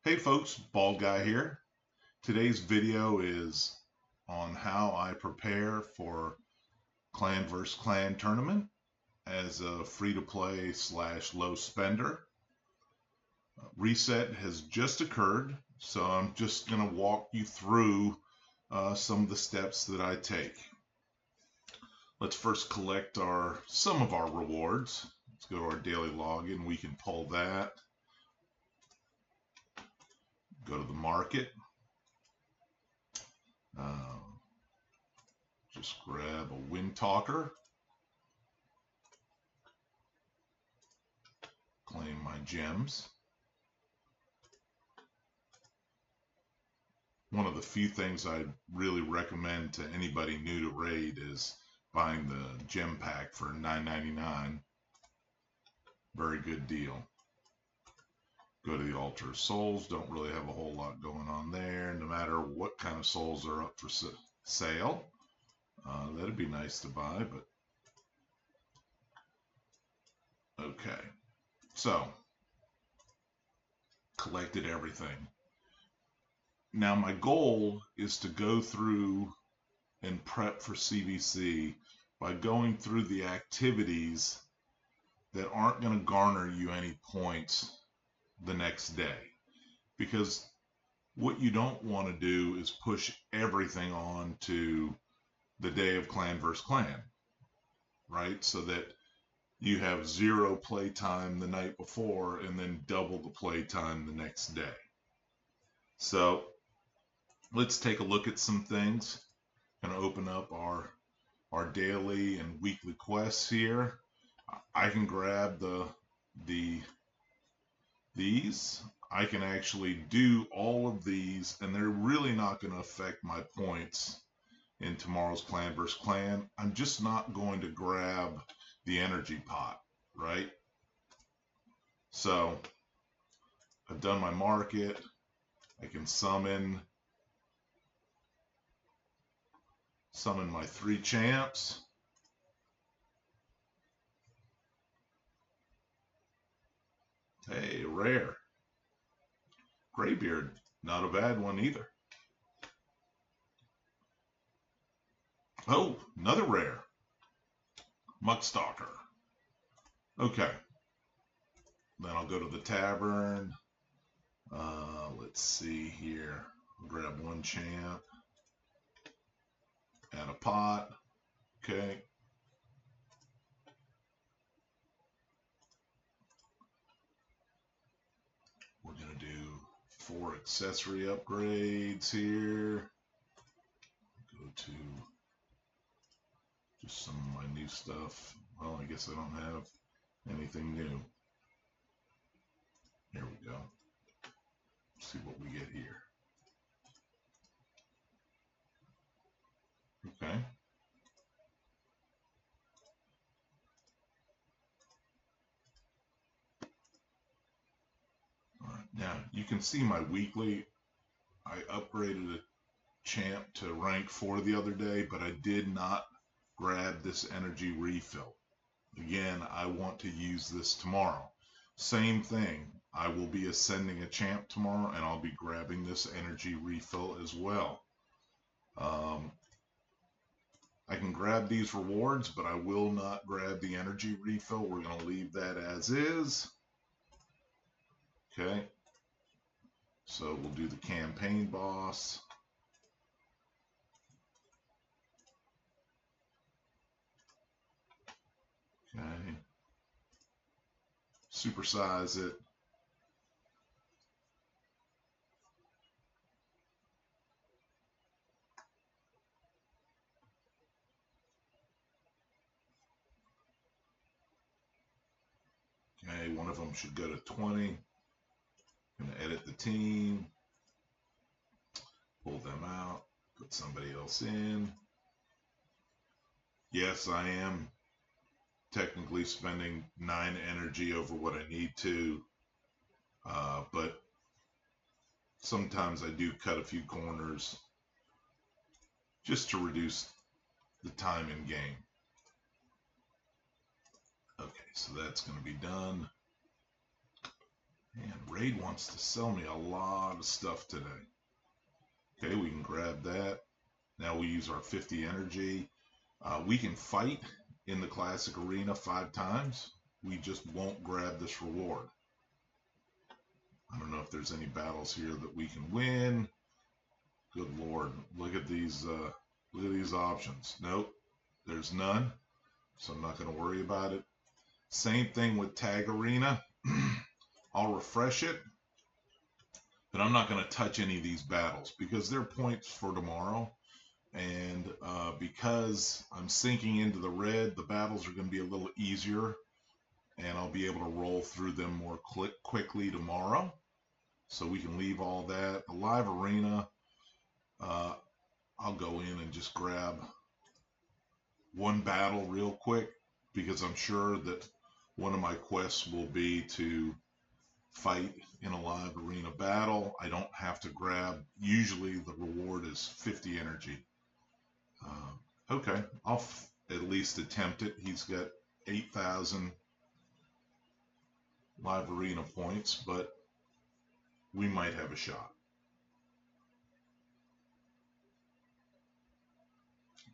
Hey folks, Bald Guy here. Today's video is on how I prepare for Clan vs. Clan tournament as a free-to-play / low spender. Reset has just occurred, so I'm just going to walk you through some of the steps that I take. Let's first collect some of our rewards. Let's go to our daily login. We can pull that. Go to the market. Just grab a wind talker. Claim my gems. One of the few things I really recommend to anybody new to Raid is buying the gem pack for $9.99. Very good deal. Go to the Altar of Souls. Don't really have a whole lot going on there. No matter what kind of souls are up for sale. That'd be nice to buy, but okay. So, collected everything. Now my goal is to go through and prep for CVC by going through the activities that aren't going to garner you any points the next day. Because what you don't want to do is push everything on to the day of Clan vs. Clan, right? So that you have 0 play time the night before and then double the play time the next day. So let's take a look at some things. I'm going to open up our daily and weekly quests here. I can grab these. I can actually do all of these, and they're really not going to affect my points in tomorrow's Clan vs. Clan. I'm just not going to grab the energy pot, right? So I've done my market. I can summon my 3 champs. Hey, rare. Graybeard, not a bad one either. Oh, another rare. Muckstalker. Okay. Then I'll go to the tavern. Let's see here. I'll grab 1 champ. Add a pot. Okay. We're going to do 4 accessory upgrades here. Go to just some of my new stuff. Well, I guess I don't have anything new. Here we go. Let's see what we get here. Okay. All right. Now you can see my weekly. I upgraded a champ to rank 4 the other day, but I did not grab this energy refill. Again, I want to use this tomorrow. Same thing. I will be ascending a champ tomorrow, and I'll be grabbing this energy refill as well. I can grab these rewards, but I will not grab the energy refill. We're going to leave that as is. Okay. So we'll do the campaign boss. Okay. Supersize it. Okay, one of them should go to 20. I'm going to edit the team. Pull them out. Put somebody else in. Yes, I am technically spending 9 energy over what I need to. But sometimes I do cut a few corners just to reduce the time in game. Okay, so that's going to be done. And Trade wants to sell me a lot of stuff today. Okay, we can grab that. Now we use our 50 energy. We can fight in the classic arena 5 times. We just won't grab this reward. I don't know if there's any battles here that we can win. Good Lord, look at these options. Nope, there's none, so I'm not going to worry about it. Same thing with Tag Arena. I'll refresh it, but I'm not going to touch any of these battles because they're points for tomorrow. And because I'm sinking into the red, the battles are going to be a little easier, and I'll be able to roll through them more quickly tomorrow. So we can leave all that. The live arena, I'll go in and just grab one battle real quick because I'm sure that one of my quests will be to fight in a live arena battle. I don't have to grab, usually the reward is 50 energy. Okay, I'll at least attempt it. He's got 8,000 live arena points, but we might have a shot.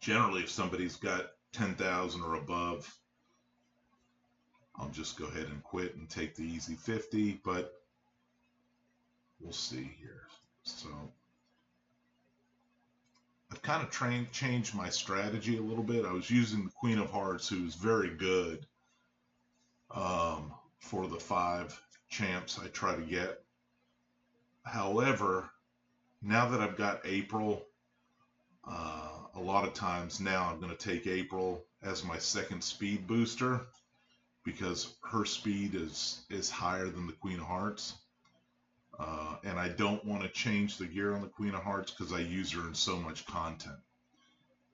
Generally, if somebody's got 10,000 or above, I'll just go ahead and quit and take the easy 50, but we'll see here. So I've kind of changed my strategy a little bit. I was using the Queen of Hearts, who's very good for the 5 champs I try to get. However, now that I've got April, a lot of times now I'm going to take April as my second speed booster because her speed is higher than the Queen of Hearts. And I don't want to change the gear on the Queen of Hearts because I use her in so much content.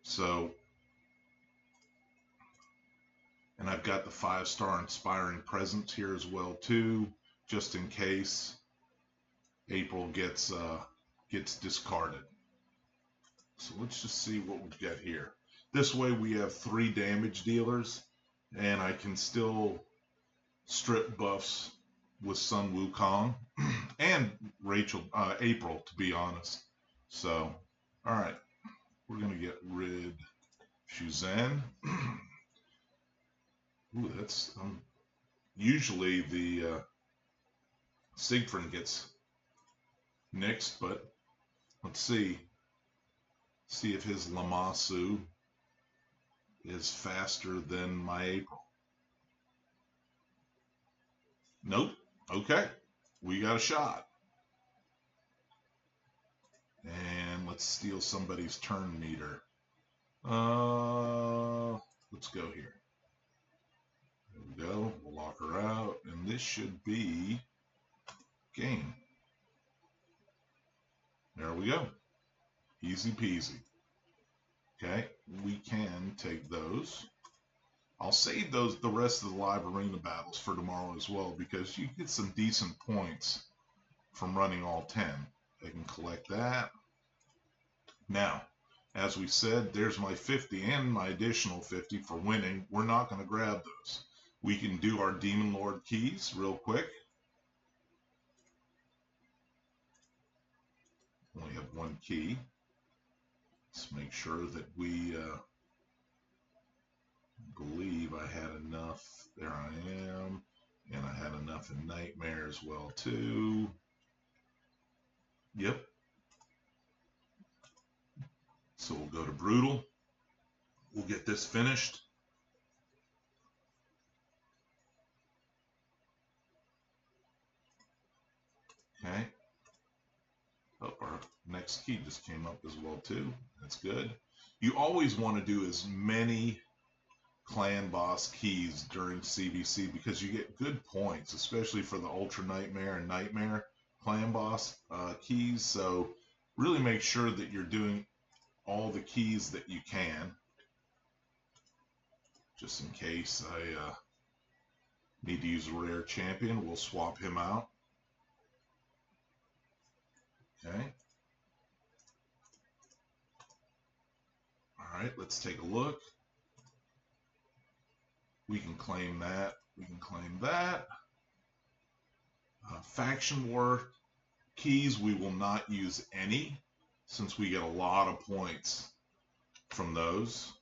So, and I've got the 5-star Inspiring Presence here as well too, just in case April gets discarded. So let's just see what we've got here. This way we have 3 damage dealers, and I can still strip buffs with Sun Wukong and April, to be honest. So, all right, we're gonna get rid Shuzhen. Ooh, that's usually the Siegfried gets nixed, but let's see if his Lamasu is faster than my April. Nope. Okay, we got a shot. And let's steal somebody's turn meter. Let's go here. There we go. We'll lock her out, and this should be game. There we go. Easy peasy. Okay, we can take those. I'll save the rest of the live arena battles for tomorrow as well because you get some decent points from running all 10. I can collect that. Now, as we said, there's my 50 and my additional 50 for winning. We're not going to grab those. We can do our Demon Lord keys real quick. Only have 1 key. Let's make sure that we believe I had enough. There I am. And I had enough in Nightmare as well too. Yep. So we'll go to Brutal. We'll get this finished. Okay. Oh, our next key just came up as well too. That's good. You always want to do as many clan boss keys during CVC because you get good points, especially for the Ultra Nightmare and Nightmare clan boss keys. So really make sure that you're doing all the keys that you can, just in case I need to use a rare champion. We'll swap him out. Okay. All right, let's take a look. We can claim that. We can claim that. Faction war keys, we will not use any since we get a lot of points from those.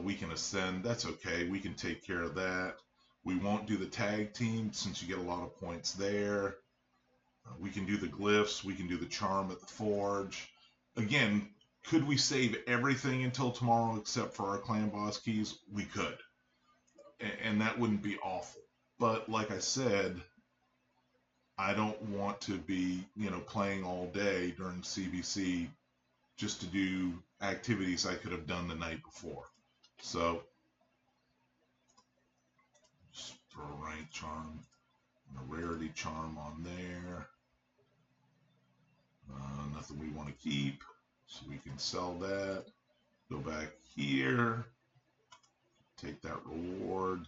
We can ascend, that's okay, we can take care of that. We won't do the tag team since you get a lot of points there. We can do the glyphs, we can do the charm at the forge. Again, could we save everything until tomorrow except for our clan boss keys? We could. And that wouldn't be awful. But like I said, I don't want to be, playing all day during CVC just to do activities I could have done the night before. So, just throw a rank charm and a rarity charm on there. Nothing we want to keep, so we can sell that. Go back here, take that reward.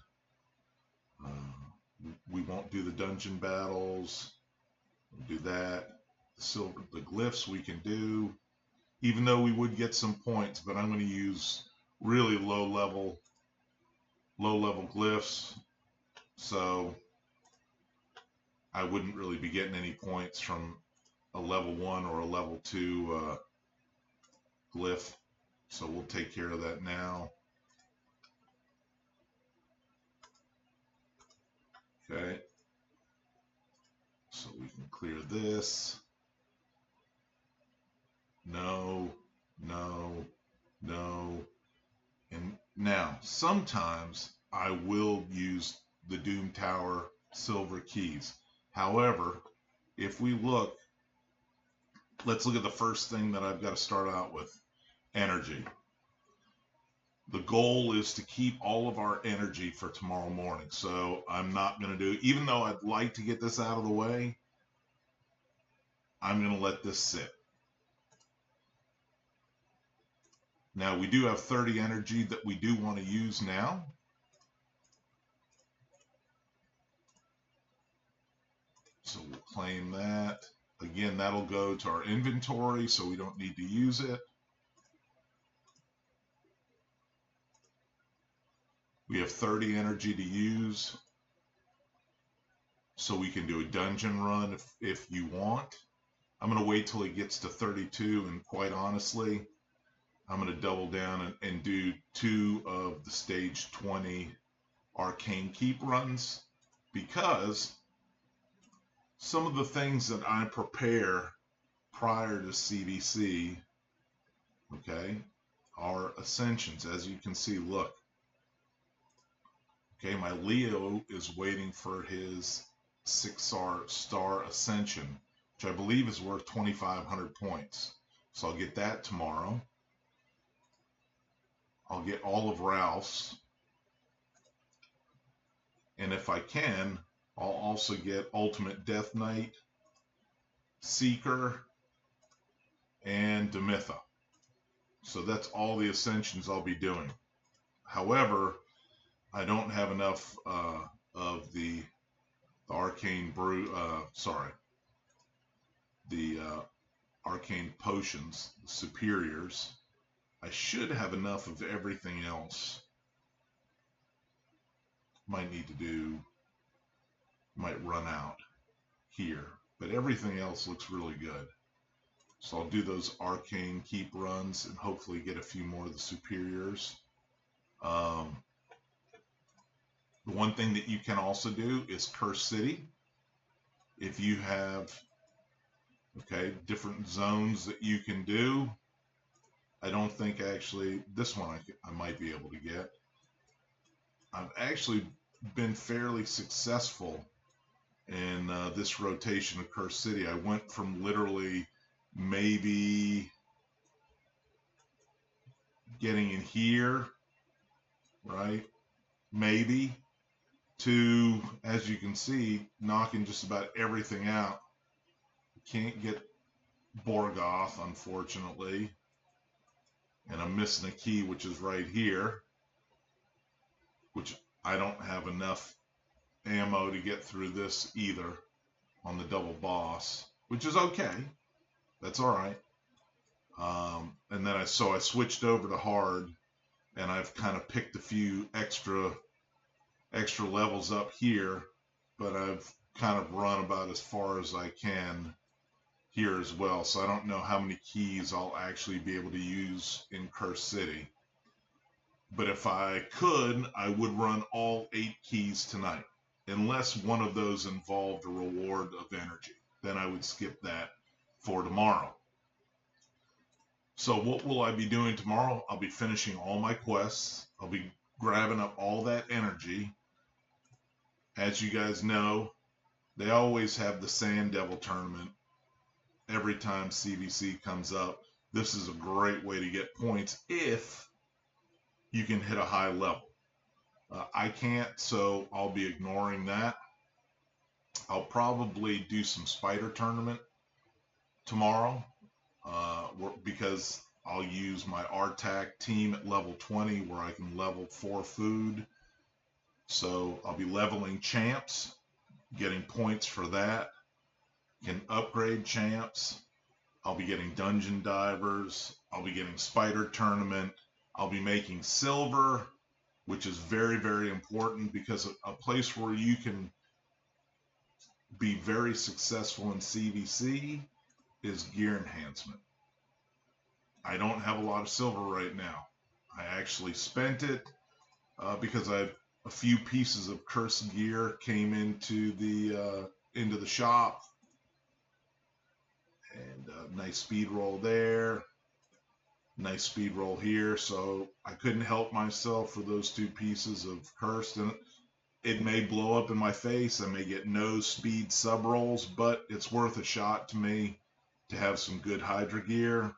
We won't do the dungeon battles. We'll do that. The glyphs we can do, even though we would get some points, but I'm going to use really low level glyphs, so I wouldn't really be getting any points from a level 1 or a level 2 glyph, so we'll take care of that now. Okay, so we can clear this. No, no, no. And now, sometimes I will use the Doom Tower silver keys. However, if we look, let's look at the first thing that I've got to start out with, energy. The goal is to keep all of our energy for tomorrow morning. So I'm not going to do, even though I'd like to get this out of the way, I'm going to let this sit. Now we do have 30 energy that we do want to use now. So we'll claim that. Again, that'll go to our inventory, so we don't need to use it. We have 30 energy to use, so we can do a dungeon run if you want. I'm going to wait till it gets to 32, and quite honestly, I'm going to double down and do 2 of the stage 20 arcane keep runs, because some of the things that I prepare prior to CVC, okay, are ascensions. As you can see, look. Okay, my Leo is waiting for his 6-star ascension, which I believe is worth 2,500 points. So I'll get that tomorrow. I'll get all of Ralph's. And if I can, I'll also get Ultimate Death Knight, Seeker, and Demitha. So that's all the ascensions I'll be doing. However, I don't have enough of the arcane arcane potions, the superiors. I should have enough of everything else. Might run out here, but everything else looks really good. So I'll do those arcane keep runs and hopefully get a few more of the superiors. The one thing that you can also do is Curse City. If you have, different zones that you can do. I don't think actually, this one I might be able to get. I've actually been fairly successful in this rotation of Curse City. I went from literally maybe getting in here, right? Maybe, to, as you can see, knocking just about everything out. Can't get Borgoth, unfortunately. And I'm missing a key, which is right here, which I don't have enough ammo to get through this either on the double boss, which is okay. That's all right. And then I switched over to hard, and I've kind of picked a few extra levels up here, but I've kind of run about as far as I can here as well. So I don't know how many keys I'll actually be able to use in Curse City. But if I could, I would run all 8 keys tonight, unless one of those involved a reward of energy. Then I would skip that for tomorrow. So what will I be doing tomorrow? I'll be finishing all my quests. I'll be grabbing up all that energy. As you guys know, they always have the Sand Devil tournament every time CVC comes up. This is a great way to get points if you can hit a high level. I can't, so I'll be ignoring that. I'll probably do some spider tournament tomorrow because I'll use my RTAC team at level 20 where I can level 4 food. So I'll be leveling champs, getting points for that. Can upgrade champs. I'll be getting dungeon divers. I'll be getting spider tournament. I'll be making silver, which is very, very important because a place where you can be very successful in CVC is gear enhancement. I don't have a lot of silver right now. I actually spent it because a few pieces of cursed gear came into the shop, and nice speed roll there. Nice speed roll here, so I couldn't help myself for those 2 pieces of cursed, and it may blow up in my face. I may get no speed sub rolls, but it's worth a shot to me to have some good Hydra gear.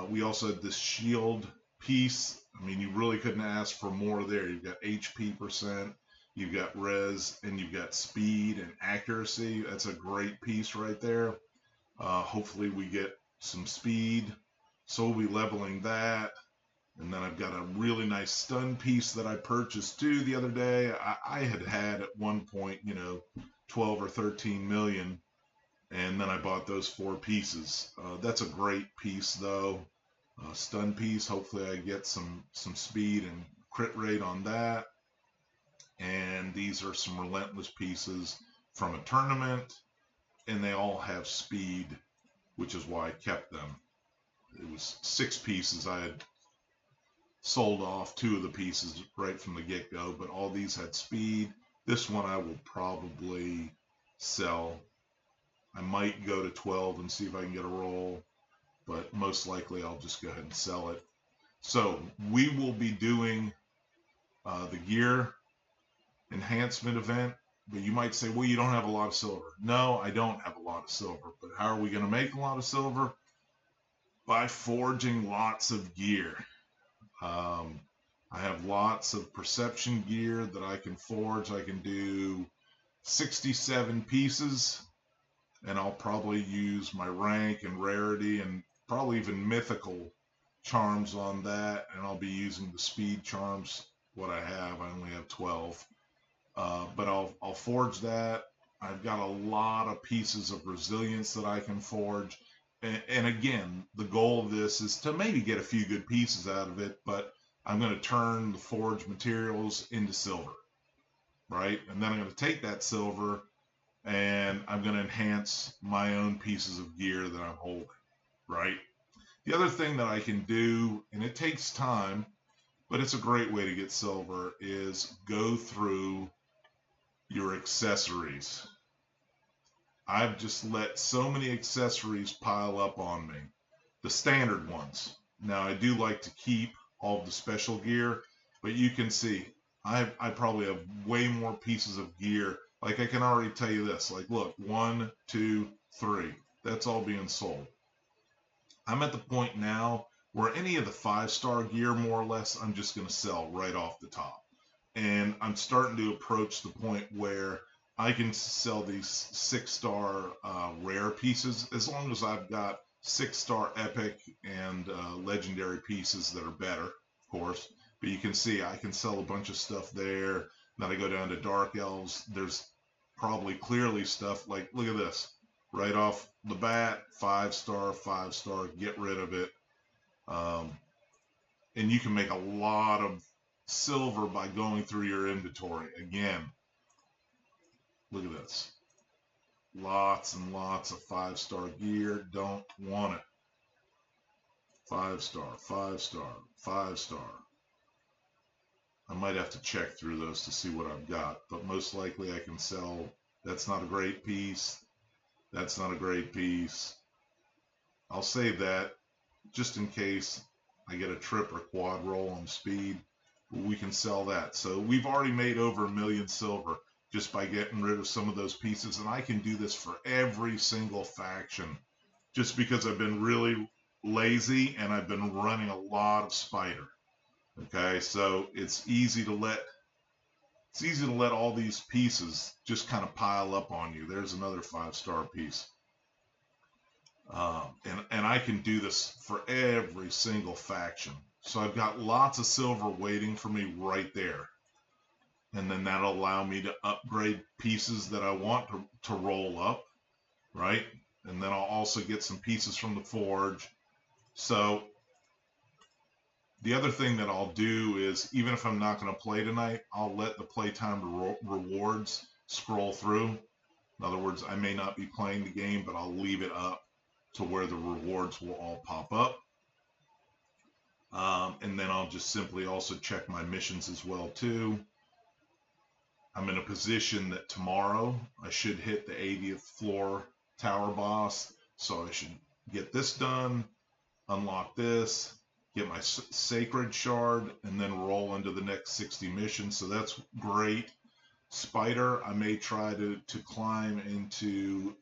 We also had this shield piece. I mean, you really couldn't ask for more there. You've got HP %, you've got res, and you've got speed and accuracy. That's a great piece right there. Hopefully we get some speed. So we'll be leveling that. And then I've got a really nice stun piece that I purchased too the other day. I had at one point, 12 or 13 million. And then I bought those 4 pieces. That's a great piece though. Stun piece. Hopefully I get some speed and crit rate on that. And these are some relentless pieces from a tournament. And they all have speed, which is why I kept them. It was 6 pieces. I had sold off 2 of the pieces right from the get-go, but all these had speed. This one I will probably sell. I might go to 12 and see if I can get a roll, but most likely I'll just go ahead and sell it. So we will be doing the gear enhancement event, but you might say, well, you don't have a lot of silver. No, I don't have a lot of silver, but how are we going to make a lot of silver? By forging lots of gear. I have lots of perception gear that I can forge. I can do 67 pieces, and I'll probably use my rank and rarity and probably even mythical charms on that, and I'll be using the speed charms. What I only have 12, but I'll forge that. I've got a lot of pieces of resilience that I can forge. And again, the goal of this is to maybe get a few good pieces out of it, but I'm going to turn the forged materials into silver, right? And then I'm going to take that silver and I'm going to enhance my own pieces of gear that I'm holding, right? The other thing that I can do, and it takes time, but it's a great way to get silver, is go through your accessories. I've just let so many accessories pile up on me. The standard ones. Now I do like to keep all of the special gear, but you can see I probably have way more pieces of gear. Like I can already tell you this, like look, 1, 2, 3, that's all being sold. I'm at the point now where any of the 5-star gear, more or less, I'm just going to sell right off the top. And I'm starting to approach the point where I can sell these 6-star rare pieces as long as I've got 6-star epic and legendary pieces that are better, of course. But you can see I can sell a bunch of stuff there. Then I go down to Dark Elves. There's probably clearly stuff like, look at this. Right off the bat, 5-star, 5-star, get rid of it. And you can make a lot of silver by going through your inventory. Again, look at this. Lots and lots of 5-star gear. Don't want it. 5-star, 5-star, 5-star. I might have to check through those to see what I've got, but most likely I can sell. That's not a great piece. That's not a great piece. I'll save that just in case I get a trip or quad roll on speed. We can sell that. So we've already made over 1 million silver just by getting rid of some of those pieces. And I can do this for every single faction just because I've been really lazy and I've been running a lot of spider. Okay, so it's easy to let all these pieces just kind of pile up on you. There's another 5-star piece. And I can do this for every single faction. So I've got lots of silver waiting for me right there. And then that'll allow me to upgrade pieces that I want to roll up, right? And then I'll also get some pieces from the forge. So the other thing that I'll do is, even if I'm not going to play tonight, I'll let the playtime rewards scroll through. In other words, I may not be playing the game, but I'll leave it up to where the rewards will all pop up. And then I'll just simply also check my missions as well too. I'm in a position that tomorrow I should hit the 80th floor tower boss. So I should get this done, unlock this, get my sacred shard, and then roll into the next 60 missions. So that's great. Spider, I may try to climb into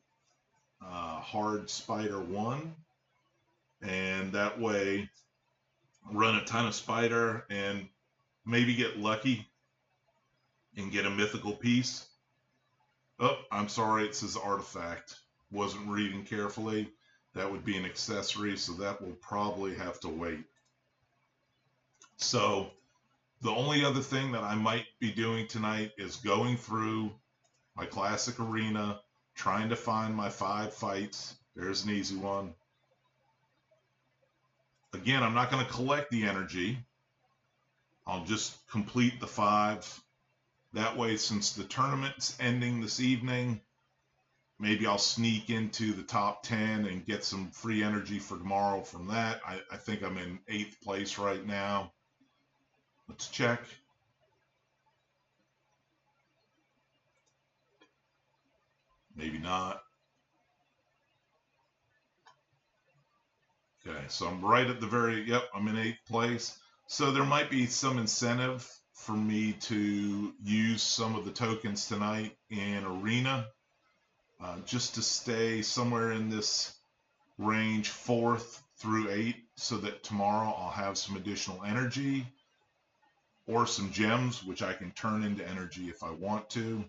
hard spider 1, and that way run a ton of spider and maybe get lucky and get a mythical piece. Oh, I'm sorry, it says artifact. Wasn't reading carefully. That would be an accessory, so that will probably have to wait. So the only other thing that I might be doing tonight is going through my classic arena, trying to find my 5 fights. There's an easy one. Again, I'm not going to collect the energy. I'll just complete the 5. That way, since the tournament's ending this evening, maybe I'll sneak into the top 10 and get some free energy for tomorrow from that. I think I'm in 8th place right now. Let's check. Maybe not. Okay, so I'm right at the I'm in 8th place. So there might be some incentive for me to use some of the tokens tonight in arena, just to stay somewhere in this range 4th through 8, so that tomorrow I'll have some additional energy or some gems, which I can turn into energy if I want to.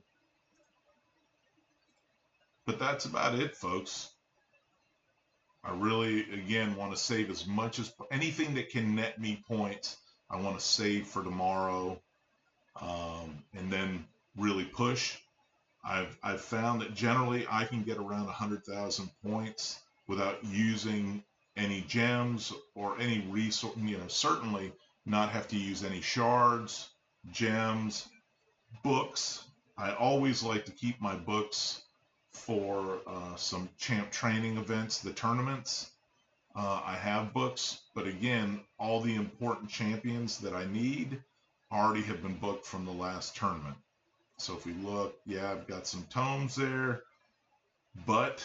But that's about it, folks. I really, again, want to save as much as anything that can net me points. I want to save for tomorrow, and then really push. I've found that generally I can get around 100,000 points without using any gems or any resource. Certainly not have to use any shards, gems, books. I always like to keep my books for some champ training events, the tournaments. I have books, but again, all the important champions that I need already have been booked from the last tournament. So if we look, yeah, I've got some tomes there, but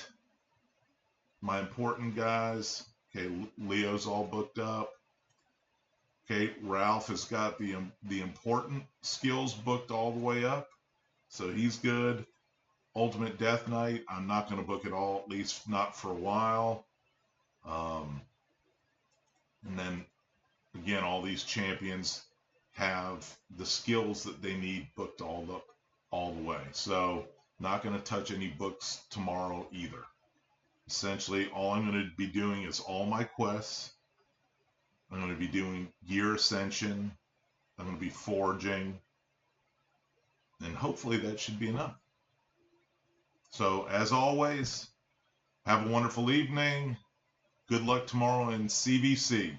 my important guys, okay, Leo's all booked up. Okay, Ralph has got the important skills booked all the way up, so he's good. Ultimate Death Knight, I'm not going to book it all, at least not for a while. And then, again, all these champions have the skills that they need booked all the way. So, not going to touch any books tomorrow either. Essentially, all I'm going to be doing is all my quests. I'm going to be doing gear ascension. I'm going to be forging. And hopefully that should be enough. So, as always, have a wonderful evening. Good luck tomorrow in CVC.